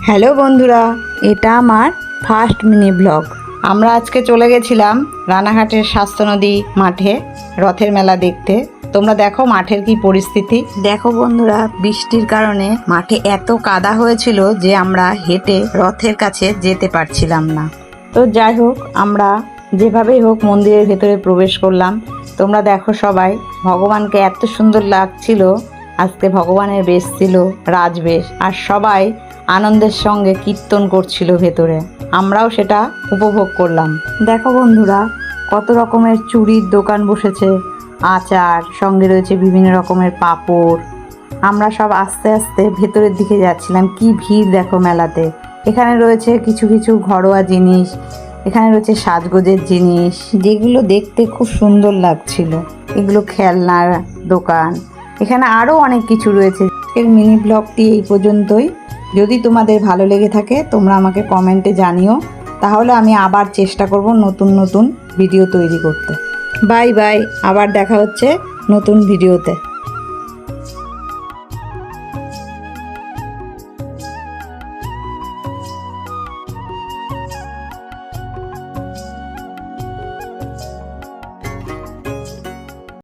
Hello বন্ধুরা, এটা আমার ফার্স্ট মিনি ব্লগ। আমরা আজকে চলে গেছিলাম রানাঘাটের স্বাস্থ্য নদী মাঠে রথের মেলা দেখতে। তোমরা দেখো মাঠের কি পরিস্থিতি। দেখো বন্ধুরা, বৃষ্টির কারণে মাঠে এত কাদা হয়েছিল যে আমরা হেঁটে রথের কাছে যেতে পারছিলাম না। তো যাই হোক, আমরা যেভাবেই হোক মন্দিরের ভেতরে প্রবেশ করলাম। তোমরা দেখো সবাই, ভগবানকে এত সুন্দর লাগছিল। আজকে ভগবানের বেশ ছিল রাজবেশ, আর সবাই আনন্দের সঙ্গে কীর্তন করছিল ভেতরে। আমরাও সেটা উপভোগ করলাম। দেখো বন্ধুরা, কত রকমের চুড়ির দোকান বসেছে, আচার, সঙ্গে রয়েছে বিভিন্ন রকমের পাঁপড়। আমরা সব আস্তে আস্তে ভেতরের দিকে যাচ্ছিলাম। কি ভিড় দেখো মেলাতে। এখানে রয়েছে কিছু কিছু ঘরোয়া জিনিস, এখানে রয়েছে সাজগোজের জিনিস, যেগুলো দেখতে খুব সুন্দর লাগছিল। এগুলো খেলনার দোকান। এখানে আরও অনেক কিছু রয়েছে। এর মিনি ব্লগটি এই পর্যন্তই। যদি তোমাদের ভালো লেগে থাকে তোমরা আমাকে কমেন্টে জানিও, তাহলে আমি আবার চেষ্টা করব নতুন নতুন ভিডিও তৈরি করতে। বাই বাই, আবার দেখা হচ্ছে নতুন ভিডিওতে।